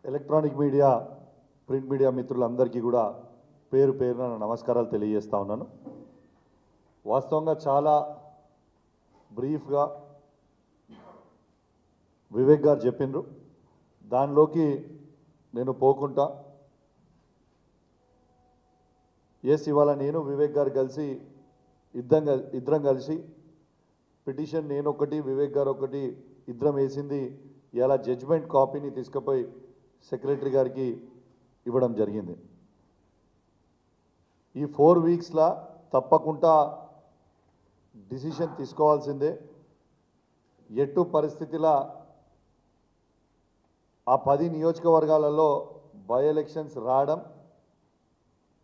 Electronic media print media మిత్రులందరికీ కూడా పేరు పేరున నమస్కారాలు తెలియజేస్తా ఉన్నాను. వాస్తవంగా చాలా బ్రీఫ్గా వివేక్ గారు చెప్పిండ్రు, దానిలోకి నేను పోకుండా ఇవాళ నేను వివేక్ గారు కలిసి ఇద్దరం కలిసి పిటిషన్ నేను ఒకటి వివేక్ గారు ఒకటి ఇద్దరం వేసింది ఇలా జడ్జిమెంట్ కాపీని తీసుకుపోయి సెక్రటరీ గారికి ఇవ్వడం జరిగింది. ఈ 4 వీక్స్లో తప్పకుండా డిసిషన్ తీసుకోవాల్సిందే. ఎట్టు పరిస్థితిలో ఆ 10 నియోజకవర్గాలలో బై ఎలక్షన్స్ రావడం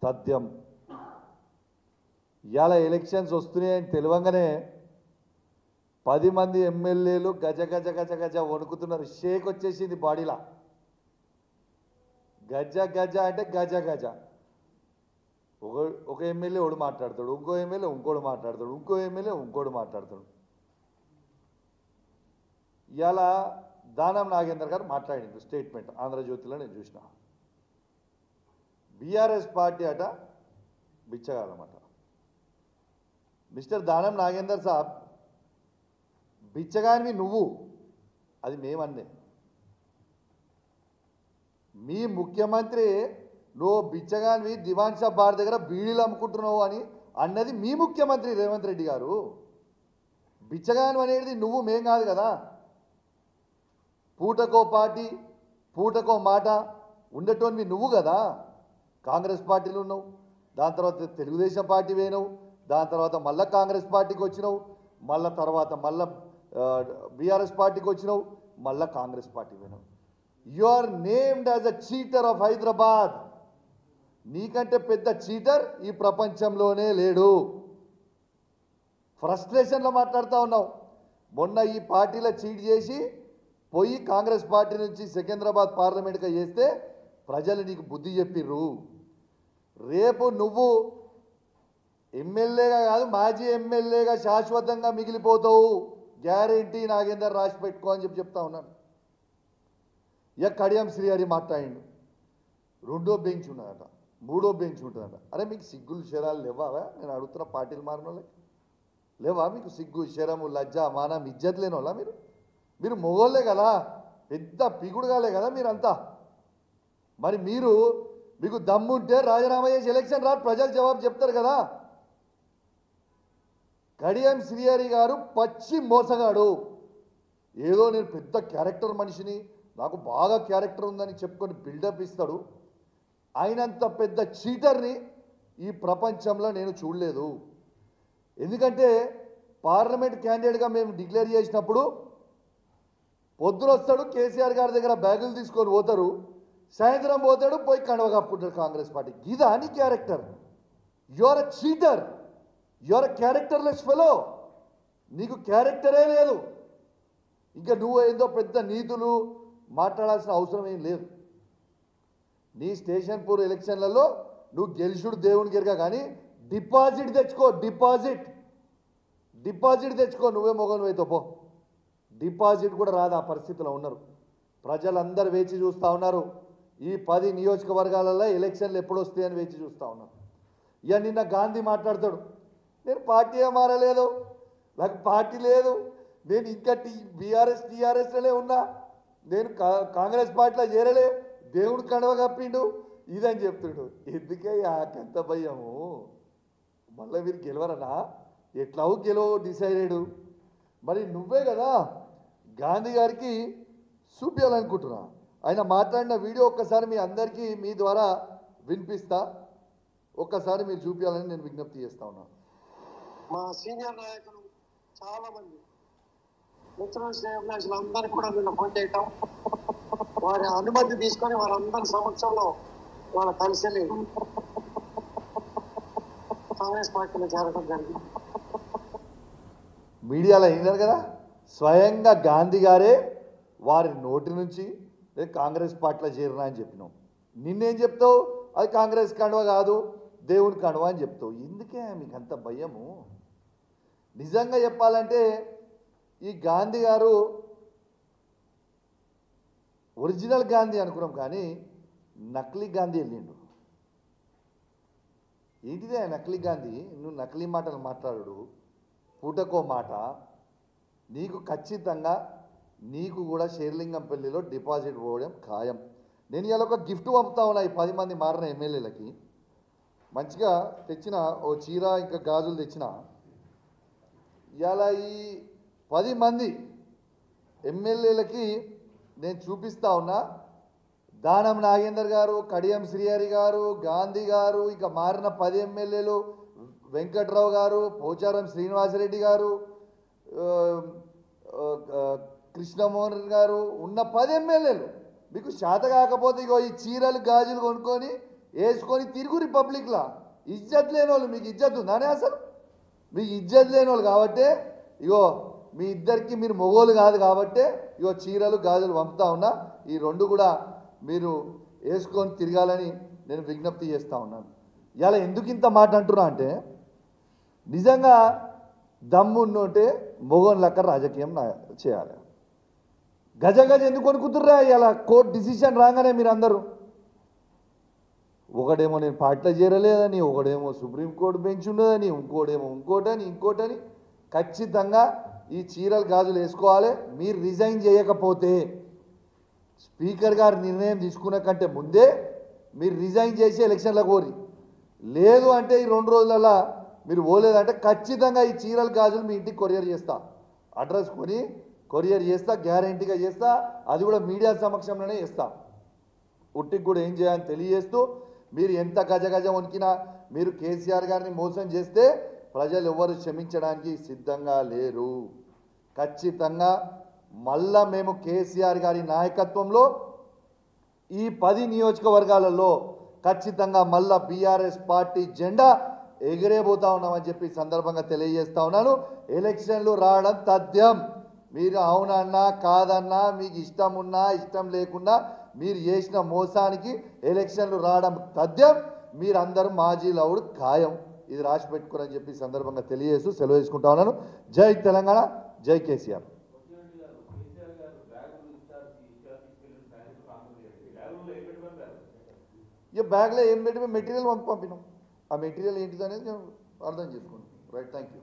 తథ్యం. ఇవాళ ఎలక్షన్స్ వస్తున్నాయని తెలియంగానే 10 మంది ఎమ్మెల్యేలు గజ గజ గజ గజ వణుకుతున్నారు. షేక్ వచ్చేసింది బాడీలా. గజ గజ అంటే గజ గజ. ఒక ఎమ్మెల్యే ఒకడు మాట్లాడతాడు, ఇంకో ఎమ్మెల్యే ఇంకోడు మాట్లాడతాడు, ఇంకో ఎమ్మెల్యే ఇంకోడు మాట్లాడతాడు. ఇవాళ దానం నాగేందర్ గారు మాట్లాడింది స్టేట్మెంట్ ఆంధ్రజ్యోతిలో నేను చూసిన. బీఆర్ఎస్ పార్టీ అట బిచ్చగాలన్నమాట. మిస్టర్ దానం నాగేందర్ సాబ్, బిచ్చగానివి నువ్వు, అది మేమన్నే. మీ ముఖ్యమంత్రి నువ్వు బిచ్చగానివి దివాన్ షా బార్ దగ్గర బీడీలు అమ్ముకుంటున్నావు అని అన్నది మీ ముఖ్యమంత్రి రేవంత్ రెడ్డి గారు. బిచ్చగానివి అనేది నువ్వు, మేం కాదు కదా. పూటకో పార్టీ పూటకో మాట ఉండేటోనివి నువ్వు కదా. కాంగ్రెస్ పార్టీలో ఉన్నావు, దాని తర్వాత తెలుగుదేశం పార్టీ పోయినావు, దాని తర్వాత మళ్ళీ కాంగ్రెస్ పార్టీకి వచ్చినావు, మళ్ళీ తర్వాత మళ్ళీ బీఆర్ఎస్ పార్టీకి వచ్చినావు, మళ్ళీ కాంగ్రెస్ పార్టీ పోయినావు. You are named as a cheater of Hyderabad. నీకంటే పెద్ద చీటర్ ఈ ప్రపంచంలోనే లేడు. ఫ్రస్ట్రేషన్లో మాట్లాడుతూ ఉన్నావు. మొన్న ఈ పార్టీలో చీట్ చేసి పోయి కాంగ్రెస్ పార్టీ నుంచి సికింద్రాబాద్ పార్లమెంట్గా చేస్తే ప్రజలు నీకు బుద్ధి చెప్పిర్రు. రేపు నువ్వు ఎమ్మెల్యేగా కాదు మాజీ ఎమ్మెల్యేగా శాశ్వతంగా మిగిలిపోతావు. గ్యారెంటీ నాగేందర్ రాసి పెట్టుకో అని చెప్తా ఉన్నాను. కడియం శ్రీహరి మాట్లాడిండు. 2వ బెంచ్ ఉన్నదట, 3వ బెంచ్ ఉంటుందట. అరే మీకు సిగ్గులు శరాలు లేవా? నేను అడుగుతున్న పార్టీలు మారిన వాళ్ళకి లేవా? మీకు సిగ్గు శరము లజ్జ మానం ఇజ్జత్ లేని వాళ్ళ మీరు మొగోళ్ళే కదా, పెద్ద పిగుడుగాలే కదా మీరంతా. మరి మీకు దమ్ముంటే రాజీనామా చేసి ఎలక్షన్ రా, ప్రజలు జవాబు చెప్తారు కదా. కడియం శ్రీహరి గారు పచ్చి మోసగాడు. ఏదో నేను పెద్ద క్యారెక్టర్ మనిషిని, నాకు బాగా క్యారెక్టర్ ఉందని చెప్పుకొని బిల్డప్ ఇస్తాడు. ఆయనంత పెద్ద చీటర్ని ఈ ప్రపంచంలో నేను చూడలేదు. ఎందుకంటే పార్లమెంట్ క్యాండిడేట్గా మేము డిక్లేర్ చేసినప్పుడు పొద్దున వస్తాడు కేసీఆర్ గారి దగ్గర బ్యాగులు తీసుకొని పోతారు, సాయంత్రం పోతాడు పోయి కండవ కప్పుకుంటాడు కాంగ్రెస్ పార్టీ. ఇదా నీ character? You are a cheater, you are a characterless fellow. నీకు క్యారెక్టరే లేదు. ఇంకా నువ్వు ఏదో పెద్ద నీతులు మాట్లాడాల్సిన అవసరం ఏం లేదు. నీ స్టేషన్ పూర్ ఎలక్షన్లలో నువ్వు గెలుచుడు దేవునికి ఎరగా, కానీ డిపాజిట్ తెచ్చుకో. డిపాజిట్ తెచ్చుకో. నువ్వే మొగను అయితే పో. డిపాజిట్ కూడా రాదు. ఆ పరిస్థితిలో ఉన్నారు ప్రజలందరూ. వేచి చూస్తూ ఉన్నారు. ఈ 10 నియోజకవర్గాలలో ఎలక్షన్లు ఎప్పుడు వస్తాయని వేచి చూస్తూ ఉన్నారు. ఇక నిన్న గాంధీ మాట్లాడతాడు, నేను పార్టీ మారలేదు, నాకు పార్టీ లేదు, నేను ఇంకా టీఆర్ఎస్లోనే ఉన్నా, నేను కాంగ్రెస్ పార్టీలో చేరలే, దేవుడు కండవ కప్పిండు ఇదని చెప్తుడు. ఎందుకే ఎంత భయము? మళ్ళీ మీరు గెలవరనా? ఎట్లావు గెలవో డిసైడెడ్. మరి నువ్వే కదా గాంధీ గారికి చూపించాలనుకుంటున్నా. ఆయన మాట్లాడిన వీడియో ఒక్కసారి మీ అందరికీ మీ ద్వారా వినిపిస్తా, ఒక్కసారి మీరు చూపించాలని నేను విజ్ఞప్తి చేస్తా ఉన్నాను. మా సీనియర్ నాయకులు చాలా మంది మిత్రులు శ్రేయభిలాషులు అందరికీ కూడా నిన్న ఫోన్ చేయటం, వారి అనుమతి తీసుకొని వారందరి సమక్షంలో వాళ్ళ కలిసి కాంగ్రెస్ పార్టీలో చేరడం జరిగింది. మీడియాలో అయినారు కదా, స్వయంగా గాంధీ గారే వారి నోటి నుంచి కాంగ్రెస్ పార్టీలో చేరినా అని చెప్పినాం. నిన్నేం చెప్తావు? అది కాంగ్రెస్ కండువ కాదు, దేవుని కండువ అని చెప్తావు. ఎందుకే మీకు అంత భయము? నిజంగా చెప్పాలంటే ఈ గాంధీ గారు ఒరిజినల్ గాంధీ అనుకున్నాం కానీ నకిలీ గాంధీ వెళ్ళిండు. ఏంటిదే నకిలీ గాంధీ? నువ్వు నకిలీ మాటలు మాట్లాడు, పూటకో మాట. నీకు ఖచ్చితంగా నీకు కూడా షేర్లింగంపల్లిలో డిపాజిట్ పోవడం ఖాయం. నేను ఇలా ఒక గిఫ్ట్ పంపుతా ఉన్నా ఈ 10 మంది మారిన ఎమ్మెల్యేలకి. మంచిగా తెచ్చిన ఓ చీర ఇంకా గాజులు తెచ్చిన. ఇలా ఈ 10 మంది ఎమ్మెల్యేలకి నేను చూపిస్తా ఉన్నా. దానం నాగేందర్ గారు, కడియం శ్రీహరి గారు, గాంధీ గారు, ఇక మారిన 10 ఎమ్మెల్యేలు, వెంకట్రావు గారు, పోచారం శ్రీనివాసరెడ్డి గారు, కృష్ణమోహన్ గారు ఉన్న 10 ఎమ్మెల్యేలు మీకు శాత కాకపోతే ఇగో ఈ చీరలు గాజులు కొనుక్కొని వేసుకొని తిరుగు రిపబ్లిక్లా. ఇజ్జత్ లేని వాళ్ళు, మీకు ఇజ్జత్ ఉందానే అసలు? మీకు ఇజ్జత్ లేని వాళ్ళు కాబట్టే ఇగో మీ ఇద్దరికి మీరు మొగోలు కాదు కాబట్టే ఇగో చీరలు గాజులు పంపుతా ఉన్నా. ఈ 2 కూడా మీరు వేసుకొని తిరగాలని నేను విజ్ఞప్తి చేస్తూ ఉన్నాను. ఇలా ఎందుకు ఇంత మాట అంటున్నా అంటే నిజంగా దమ్మున్నోటే మొగోన్ లెక్క రాజకీయం చేయాలి. గజ ఎందుకు కొనుక్కుతుర్రా? ఇలా కోర్టు డిసిషన్ రాగానే మీరు అందరూ ఒకడేమో నేను పార్టీలో చేరలేదని, ఒకడేమో సుప్రీంకోర్టు బెంచ్ ఉన్నదని, ఇంకోటేమో ఇంకోటని ఖచ్చితంగా ఈ చీరలు గాజులు వేసుకోవాలి. మీరు రిజైన్ చేయకపోతే స్పీకర్ గారు నిర్ణయం తీసుకున్న కంటే ముందే మీరు రిజైన్ చేసి ఎలక్షన్లకు కోరి, లేదు అంటే ఈ 2 రోజులలో మీరు పోలేదంటే ఖచ్చితంగా ఈ చీరలు గాజులు మీ ఇంటికి కొరియర్ చేస్తా. అడ్రస్ కొని కొరియర్ చేస్తా, గ్యారంటీగా చేస్తా. అది కూడా మీడియా సమక్షంలోనే చేస్తా. ఉట్టికి కూడా ఏం చేయాలని తెలియజేస్తూ, మీరు ఎంత గజ వణికినా మీరు కేసీఆర్ గారిని మోసం చేస్తే ప్రజలు ఎవరు క్షమించడానికి సిద్ధంగా లేరు. ఖచ్చితంగా మళ్ళా మేము కేసీఆర్ గారి నాయకత్వంలో ఈ 10 నియోజకవర్గాలలో ఖచ్చితంగా మళ్ళా బీఆర్ఎస్ పార్టీ జెండా ఎగిరేపోతా ఉన్నామని చెప్పి సందర్భంగా తెలియజేస్తా ఉన్నాను. ఎలక్షన్లు రావడం తథ్యం. మీరు అవునన్నా కాదన్నా, మీకు ఇష్టం ఉన్నా ఇష్టం లేకున్నా మీరు చేసిన మోసానికి ఎలక్షన్లు రావడం తథ్యం. మీరందరూ మాజీ లౌడ్ ఖాయం. ఇది రాసి పెట్టుకోరని చెప్పి సందర్భంగా తెలియజేస్తూ సెలవు తీసుకుంటా ఉన్నాను. జై తెలంగాణ, జై కేసీఆర్. ఇక బ్యాగ్లో ఏం పెట్టి మెటీరియల్ పంపినాం. ఆ మెటీరియల్ ఏంటిది అనేది అర్థం చేసుకోండి. Right, thank you.